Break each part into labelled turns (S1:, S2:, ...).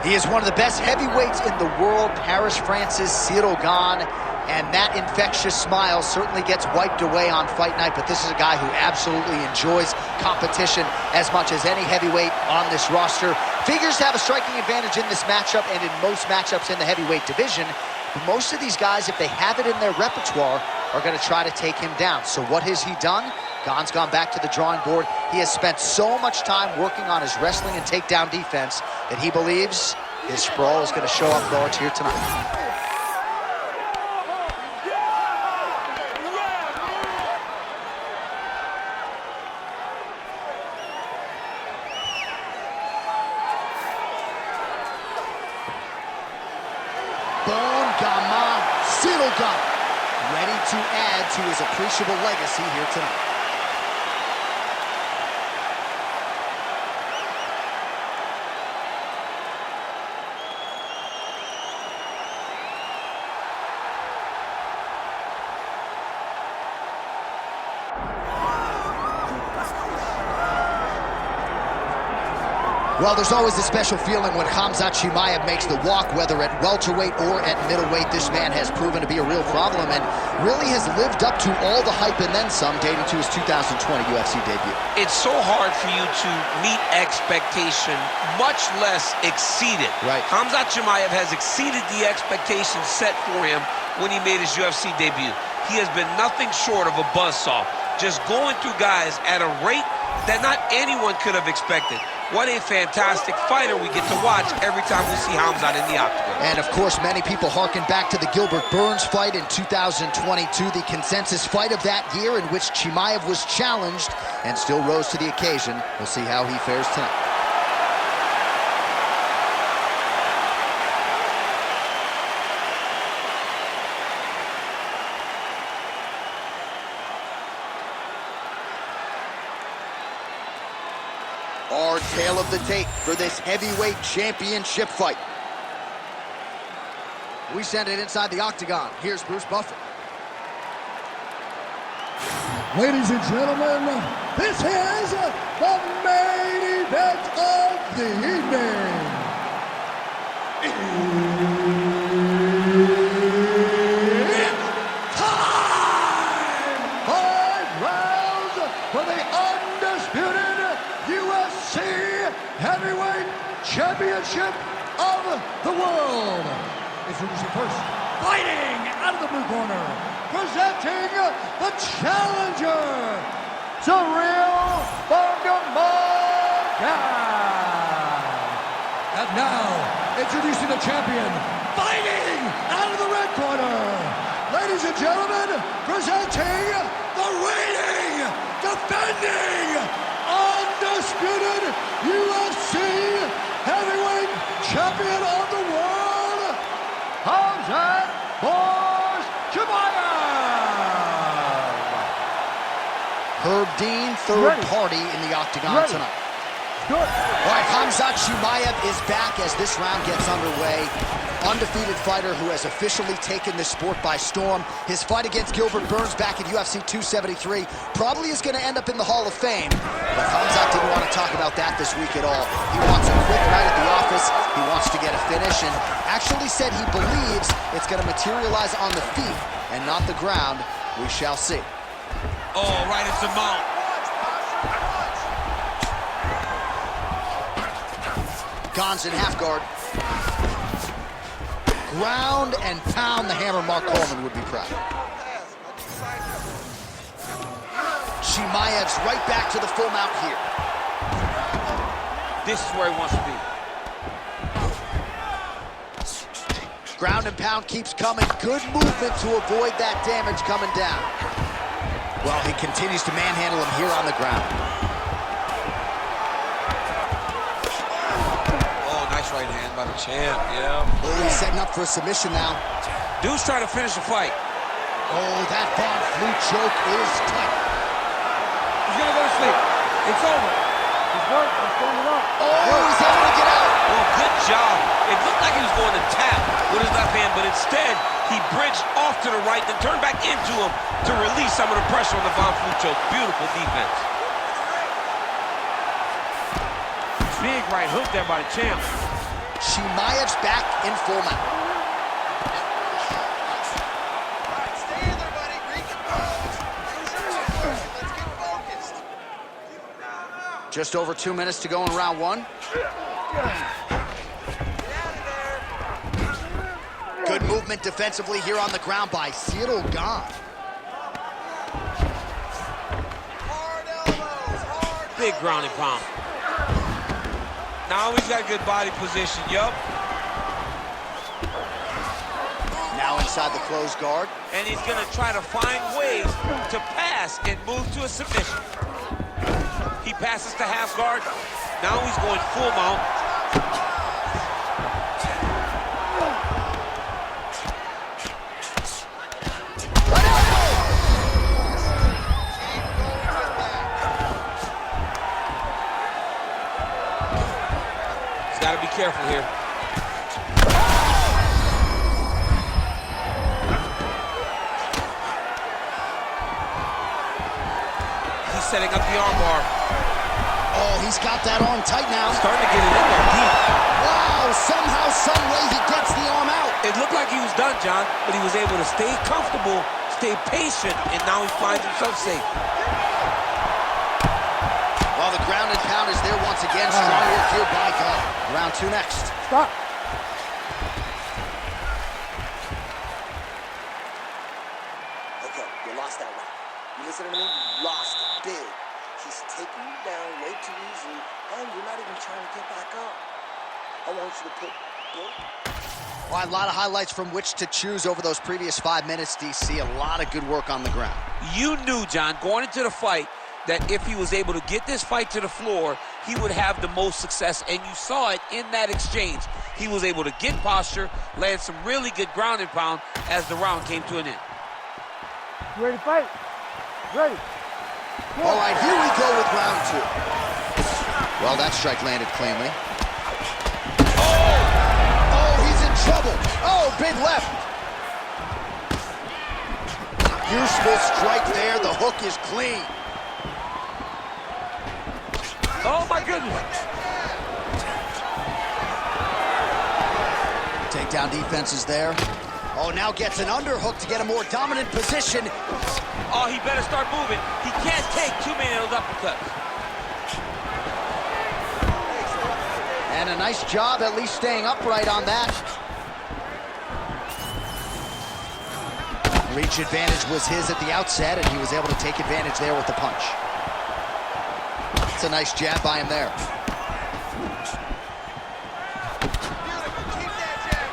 S1: He is one of the best heavyweights in the world, Paris, France's Ciryl Gane, and that infectious smile certainly gets wiped away on fight night, but this is a guy who absolutely enjoys competition as much as any heavyweight on this roster. Figures to have a striking advantage in this matchup and in most matchups in the heavyweight division. But most of these guys, if they have it in their repertoire, are going to try to take him down. So what has he done? Gane's gone back to the drawing board. He has spent so much time working on his wrestling and takedown defense that he believes his sprawl is going to show up large here tonight. Ciryl Gane, ready to add to his appreciable legacy here tonight. Well, there's always a special feeling when Khamzat Chimaev makes the walk, whether at welterweight or at middleweight. This man has proven to be a real problem and really has lived up to all the hype and then some, dating to his 2020 UFC debut.
S2: It's so hard for you to meet expectation, much less exceed it.
S1: Right.
S2: Khamzat Chimaev has exceeded the expectations set for him when he made his UFC debut. He has been nothing short of a buzzsaw, just going through guys at a rate that not anyone could have expected. What a fantastic fighter we get to watch every time we see Khamzat in the octagon.
S1: And of course, many people harken back to the Gilbert Burns fight in 2022, the consensus fight of that year in which Chimaev was challenged and still rose to the occasion. We'll see how he fares tonight. Our tale of the tape for this heavyweight championship fight. We send it inside the octagon. Here's Bruce Buffer.
S3: Ladies and gentlemen, this is the main event of the evening. It's time! 5 rounds for the undisputed UFC Heavyweight Championship of the world. Introducing first, fighting out of the blue corner, presenting the challenger, Ciryl Gane. And now, introducing the champion, fighting out of the red corner. Ladies and gentlemen, presenting the reigning, defending, undisputed UFC Heavyweight Champion of the world, Khamzat Chimaev.
S1: Herb Dean, third party in the octagon tonight.
S3: Good.
S1: All right, Khamzat Chimaev is back as this round gets underway. Undefeated fighter who has officially taken this sport by storm. His fight against Gilbert Burns back at UFC 273 probably is going to end up in the Hall of Fame. But Khamzat didn't want to talk about that this week at all. He wants a quick night at the office. He wants to get a finish and actually said he believes it's going to materialize on the feet and not the ground. We shall see.
S2: Oh, right into mount.
S1: Gane's in half guard. Ground and pound, the hammer. Mark Coleman would be proud. Chimaev's right back to the full mount here.
S2: This is where he wants to be.
S1: Ground and pound keeps coming. Good movement to avoid that damage coming down. Well, he continues to manhandle him here on the ground.
S2: Right hand by the champ, yeah.
S1: Oh, he's setting up for a submission now.
S2: Dude's trying to finish the fight.
S1: Oh, that Von Flue choke is tight.
S2: He's gonna go to sleep. It's over.
S3: He's going it up.
S1: Oh, he's able to get out.
S2: Well, good job. It looked like he was going to tap with his left hand, but instead, he bridged off to the right, then turned back into him to release some of the pressure on the Von Flue choke. Beautiful defense.
S4: Big right hook there by the champ.
S1: Chimaev's back in full mount.
S4: Stay in there, buddy. Recompose. Let's get focused.
S1: Just over 2 minutes to go in round one. Good movement defensively here on the ground by Ciryl Gane.
S2: Big ground and pound. Now he's got good body position, yup.
S1: Now inside the closed guard.
S2: And he's gonna try to find ways to pass and move to a submission. He passes to half guard. Now he's going full mount. Gotta be careful here. He's setting up the armbar.
S1: Oh, he's got that arm tight now.
S2: Starting to get it in there deep.
S1: Wow, somehow, some way he gets the arm out.
S2: It looked like he was done, John, but he was able to stay comfortable, stay patient, and now he finds himself safe.
S1: Well, the ground and pound is there once again. Strong work here by Gane. Round two next.
S3: Stop.
S4: Okay, you lost that round. You listening to me? You lost it big. He's taking you down way too easily, and you're not even trying to get back up. I want you to put...
S1: Well, a lot of highlights from which to choose over those previous 5 minutes, DC. A lot of good work on the ground.
S2: You knew, John, going into the fight, that if he was able to get this fight to the floor, he would have the most success, and you saw it in that exchange. He was able to get posture, land some really good ground and pound as the round came to an end.
S3: You ready to fight? Ready.
S1: All right, here we go with round two. Well, that strike landed cleanly. Oh, he's in trouble. Oh, big left. Useful strike there. The hook is clean.
S2: Oh, my goodness.
S1: Takedown defense is there. Oh, now gets an underhook to get a more dominant position.
S2: Oh, he better start moving. He can't take too many of those uppercuts.
S1: And a nice job at least staying upright on that. Reach advantage was his at the outset, and he was able to take advantage there with the punch. It's a nice jab by him there.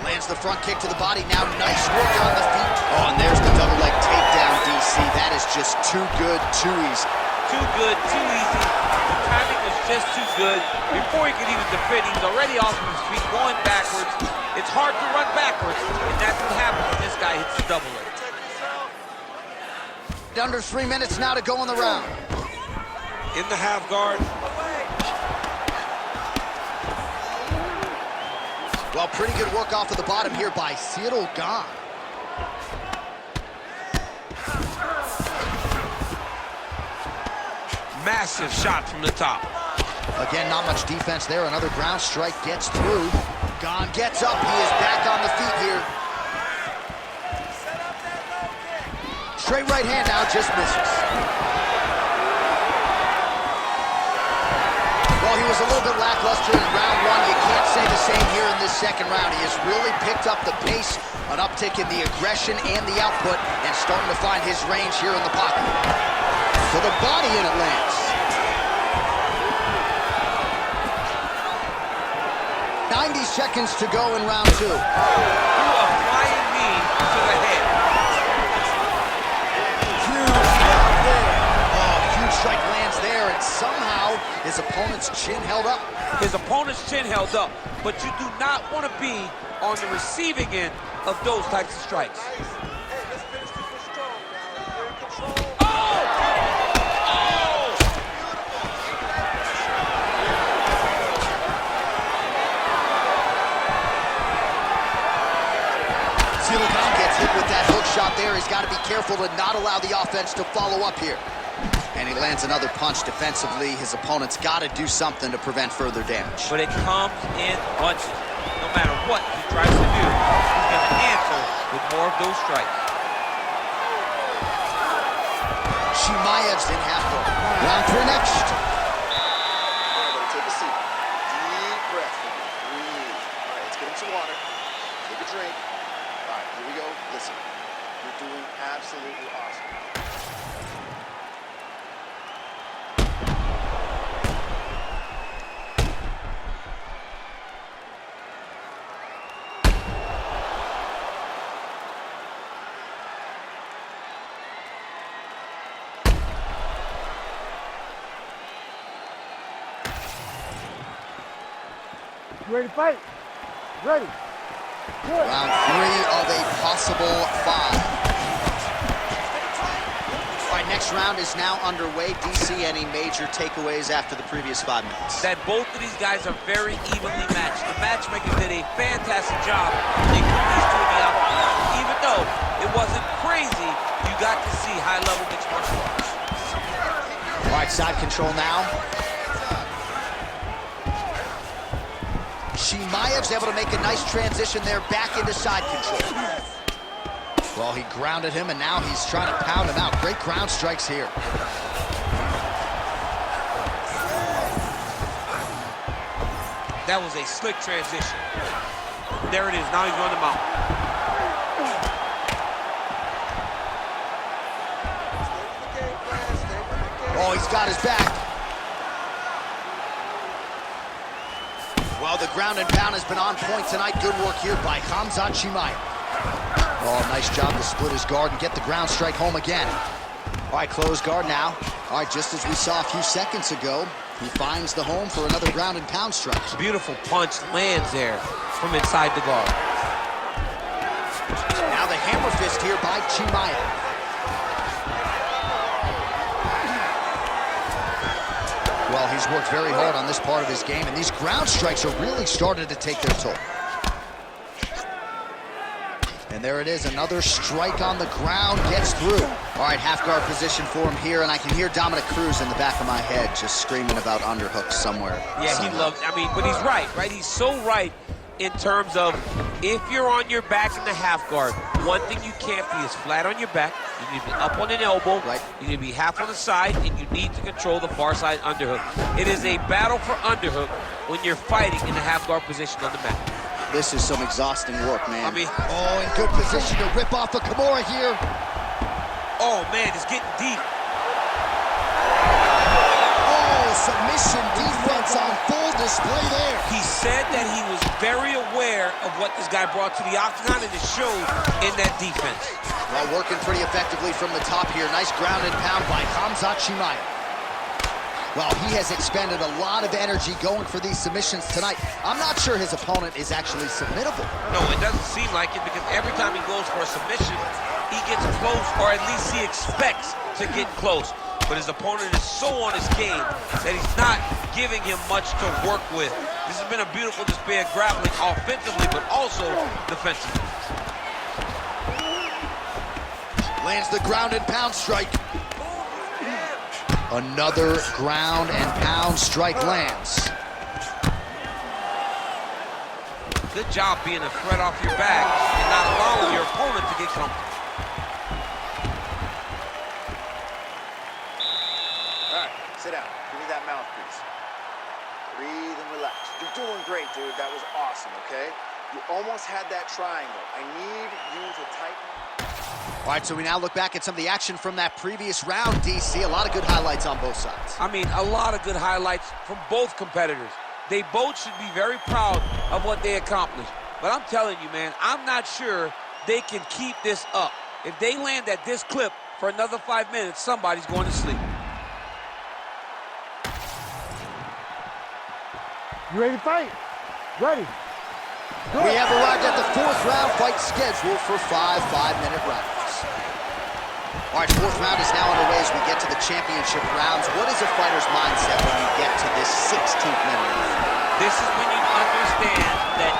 S1: Lands the front kick to the body. Now nice work on the feet. Oh, and there's the double leg takedown, DC. That is just too good, too easy.
S2: Too good, too easy. The timing was just too good. Before he could even defend, he was already off of his feet, going backwards. It's hard to run backwards, and that's what happens when this guy hits the double leg.
S1: Under 3 minutes now to go in the round.
S2: In the half guard.
S1: Well, pretty good work off of the bottom here by Ciryl Gane.
S2: Massive shot from the top.
S1: Again, not much defense there. Another ground strike gets through. Gane gets up. He is back on the feet here. Straight right hand now, just misses. Well, he was a little bit lackluster in round one. You can't say the same here in this second round. He has really picked up the pace, an uptick in the aggression and the output, and starting to find his range here in the pocket. To the body, and it lands. 90 seconds to go in round two.
S2: Threw a flying knee to the head.
S1: Huge strike lands there, and somehow his opponent's chin held up.
S2: His opponent's chin held up, but you do not want to be on the receiving end of those types of strikes.
S1: Ciryl Gane gets hit with that hook shot there. He's got to be careful to not allow the offense to follow up here. And he lands another punch defensively. His opponent's got to do something to prevent further damage.
S2: But it comes in bunches. matter what he tries to do, he's going to answer with more of those strikes.
S1: Chimaev's in half guard. Round 3 next.
S4: All right, buddy, take a seat. Deep breath. Breathe. All right, let's get him some water. Take a drink. All right, here we go. Listen, you're doing absolutely awesome.
S3: You ready to fight? Ready. Good.
S1: Round 3 of a possible 5. All right, next round is now underway. DC, any major takeaways after the previous 5 minutes?
S2: That both of these guys are very evenly matched. The matchmaker did a fantastic job in putting these two in the outfit. Even though it wasn't crazy, you got to see high-level mixed martial arts.
S1: All right, side control now. Chimaev's able to make a nice transition there back into side control. Well, he grounded him, and now he's trying to pound him out. Great ground strikes here.
S2: That was a slick transition. There it is. Now he's on the mount.
S1: Oh, he's got his back. Well, the ground and pound has been on point tonight. Good work here by Khamzat Chimaev. Oh, nice job to split his guard and get the ground strike home again. All right, close guard now. All right, just as we saw a few seconds ago, he finds the home for another ground and pound strike.
S2: Beautiful punch lands there from inside the guard.
S1: Now the hammer fist here by Chimaev. Well, he's worked very hard on this part of his game, and these ground strikes are really starting to take their toll. And there it is, another strike on the ground, gets through. All right, half guard position for him here, and I can hear Dominic Cruz in the back of my head just screaming about underhooks somewhere.
S2: Yeah, he loves, but he's right? He's so right in terms of if you're on your back in the half guard, one thing you can't be is flat on your back. You need to be up on an elbow.
S1: Right.
S2: You need to be half on the side, and you need to control the far side underhook. It is a battle for underhook when you're fighting in the half guard position on the mat.
S1: This is some exhausting work, man. Oh, in good position to rip off a Kimura here.
S2: Oh, man, it's getting deep.
S1: Oh, submission defense on full display there.
S2: He said that he was very aware of what this guy brought to the octagon, and it showed in that defense.
S1: Well, working pretty effectively from the top here. Nice ground and pound by Khamzat Chimaev. Well, he has expended a lot of energy going for these submissions tonight. I'm not sure his opponent is actually submittable.
S2: No, it doesn't seem like it, because every time he goes for a submission, he gets close, or at least he expects to get close. But his opponent is so on his game that he's not giving him much to work with. This has been a beautiful display of grappling offensively, but also defensively.
S1: Lands the ground and pound strike. Another ground and pound strike lands.
S2: Good job being a threat off your back and not allowing your opponent to get comfortable.
S4: All right, sit down. Give me that mouthpiece. Breathe and relax. You're doing great, dude. That was awesome, okay? You almost had that triangle. I need you to tighten.
S1: All right, so we now look back at some of the action from that previous round, DC. A lot of good highlights on both sides.
S2: A lot of good highlights from both competitors. They both should be very proud of what they accomplished. But I'm telling you, man, I'm not sure they can keep this up. If they land at this clip for another 5 minutes, somebody's going to sleep.
S3: You ready to fight? Ready. Good.
S1: We have arrived at the 4th round fight scheduled for 5 5-minute rounds. All right, 4th round is now underway as we get to the championship rounds. What is a fighter's mindset when you get to this 16th minute?
S2: This is when you understand that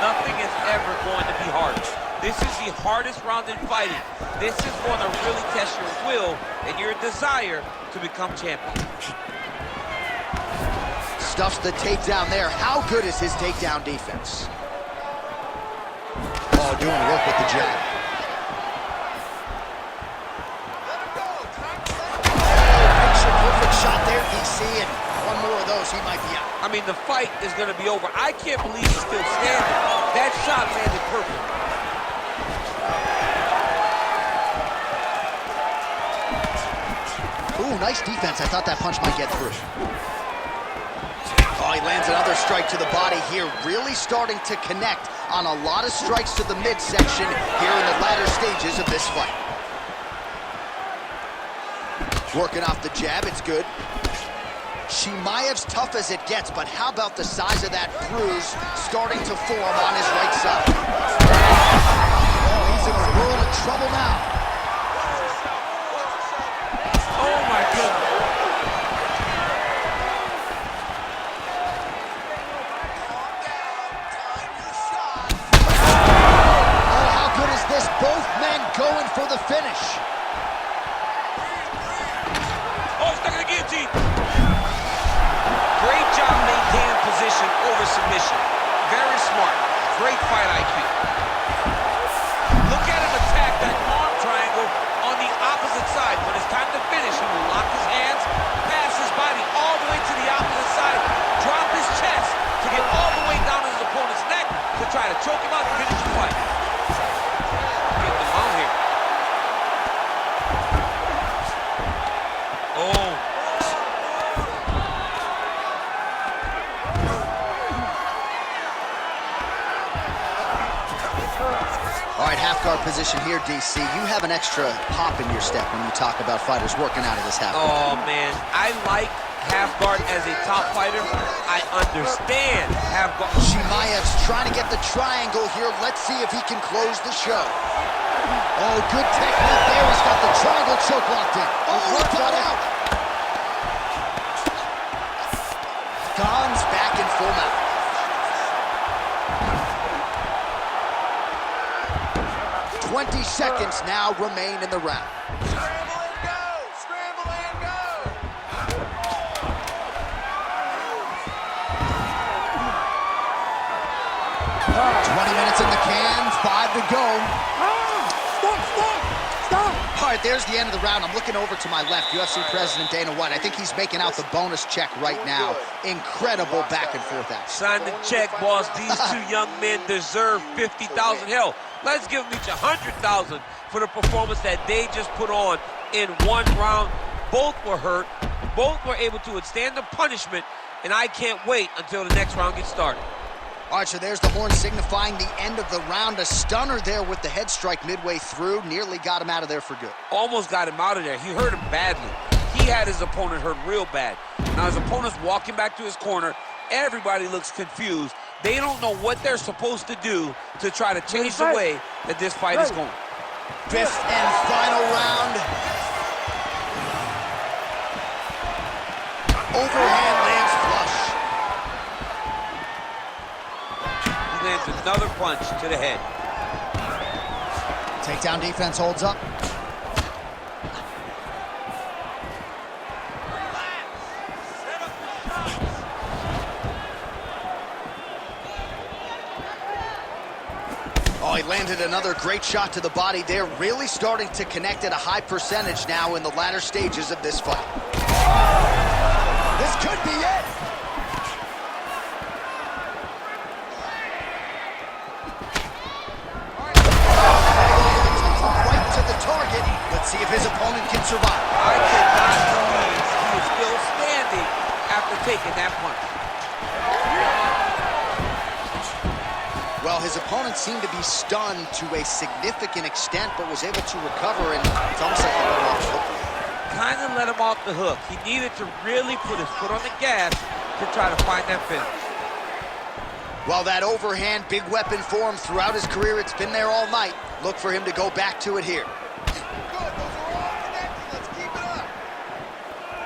S2: nothing is ever going to be harder. This is the hardest round in fighting. This is going to really test your will and your desire to become champion.
S1: Stuffs the takedown there. How good is his takedown defense? doing work with the jab. Perfect shot there, DC, and one more of those, he might be out.
S2: I mean, the fight is going to be over. I can't believe he's still standing. That shot landed perfect.
S1: Ooh, nice defense. I thought that punch might get through. Oh, he lands another strike to the body here, really starting to connect on a lot of strikes to the midsection here in the latter stages of this fight. Working off the jab, it's good. Chimaev's tough as it gets, but how about the size of that bruise starting to form on his right side? Oh, he's in a world of trouble now.
S2: Oh, my goodness.
S1: Oh, how good is this? Both men going for the finish.
S2: Oh, stuck in the guillotine. Great job maintaining position over submission. Very smart. Great fight IQ. Look at him attack that arm triangle on the opposite side. When it's time to finish, he will lock his hands, pass his body all the way to the opposite side, drop his chest to get all the way down to his opponent's neck to try to choke him out and finish the fight. Get them out here. Oh.
S1: All right, half guard position here, DC. You have an extra pop in your step when you talk about fighters working out of this half guard.
S2: Oh, man. I like half guard as a top fighter. I understand half guard.
S1: Chimaev's trying to get the triangle here. Let's see if he can close the show. Oh, good technique there. He's got the triangle choke locked in. Oh, he got out. Gane's back in full mount. 20 seconds now remain in the round.
S4: Scramble and go! Scramble and go!
S1: 20 minutes in the can, 5 to go.
S3: Stop!
S1: All right, there's the end of the round. I'm looking over to my left, UFC President Dana White. I think he's making out the bonus check right now. Incredible back and forth action.
S2: Sign the check, boss. These two young men deserve $50,000. Hell, let's give them each $100,000 for the performance that they just put on in one round. Both were hurt. Both were able to withstand the punishment, and I can't wait until the next round gets started.
S1: All right, so there's the horn signifying the end of the round. A stunner there with the head strike midway through. Nearly got him out of there for good.
S2: Almost got him out of there. He hurt him badly. He had his opponent hurt real bad. Now his opponent's walking back to his corner. Everybody looks confused. They don't know what they're supposed to do to try to change the way that this fight is going.
S1: Fifth and final round. Overhand lands flush.
S2: He lands another punch to the head.
S1: Takedown defense holds up. Oh, he landed another great shot to the body there, really starting to connect at a high percentage now in the latter stages of this fight. This could be it. Right to the target. Let's see if his opponent can survive.
S2: I cannot believe he is still standing after taking that punch.
S1: Well, his opponent seemed to be stunned to a significant extent, but was able to recover, and it's almost like he let him off the hook.
S2: Kind of let him off the hook. He needed to really put his foot on the gas to try to find that finish.
S1: Well, that overhand big weapon for him throughout his career, it's been there all night. Look for him to go back to it here.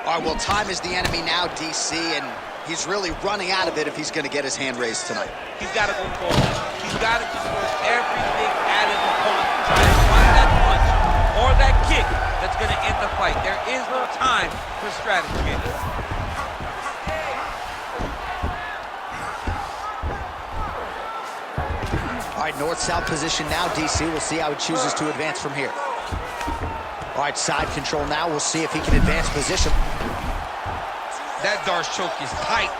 S1: All right, well, time is the enemy now, DC, and he's really running out of it if he's going to get his hand raised tonight.
S2: He's got to go forward. He's got to just throw everything at his opponent to try to find that punch or that kick that's going to end the fight. There is no time for strategy here.
S1: All right, north-south position now, DC. We'll see how he chooses to advance from here. All right, side control now. We'll see if he can advance position.
S2: That Darce choke is tight.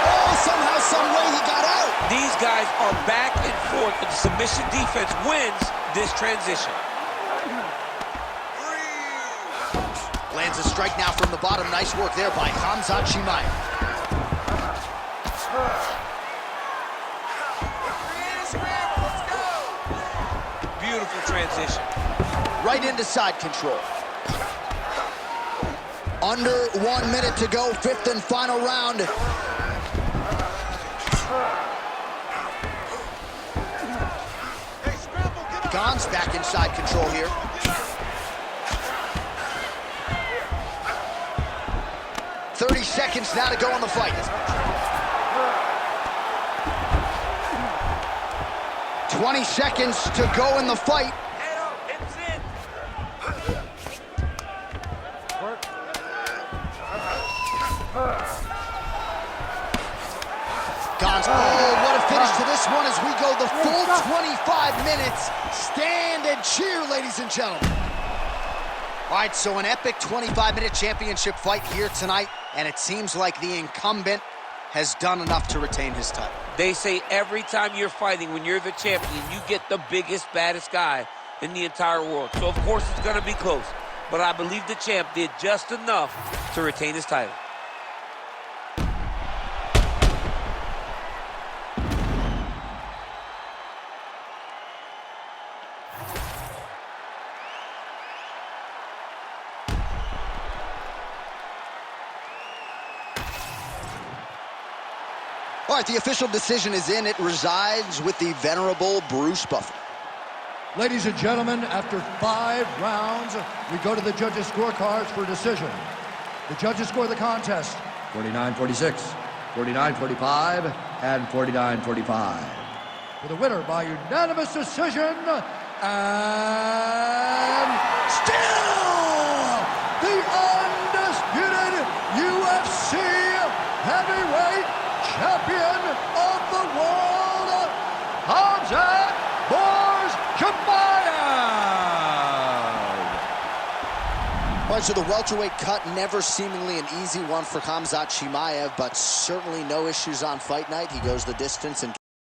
S1: Oh, somehow, some way he got out.
S2: These guys are back and forth, but the submission defense wins this transition.
S1: Lands a strike now from the bottom. Nice work there by Khamzat Chimaev.
S2: Beautiful transition.
S1: Right into side control. Under 1 minute to go, fifth and final round. Gane's back in side control here. .30 seconds now to go in the fight. 20 seconds to go in the fight. Gane's, oh, what a finish to this one as we go the full 25 minutes. Stand and cheer, ladies and gentlemen. All right, so an epic 25-minute championship fight here tonight, and it seems like the incumbent has done enough to retain his title.
S2: They say every time you're fighting, when you're the champion, you get the biggest, baddest guy in the entire world. So, of course, it's going to be close. But I believe the champ did just enough to retain his title.
S1: All right, the official decision is in. It resides with the venerable Bruce Buffer.
S5: Ladies and gentlemen, after 5 rounds, we go to the judges' scorecards for decision. The judges score the contest 49-46, 49-45, and 49-45. For the winner by unanimous decision, and still the undisputed UFC heavyweight champion of the world, Khamzat Chimaev.
S1: All right, so the welterweight cut, never seemingly an easy one for Khamzat Chimaev, but certainly no issues on fight night. He goes the distance and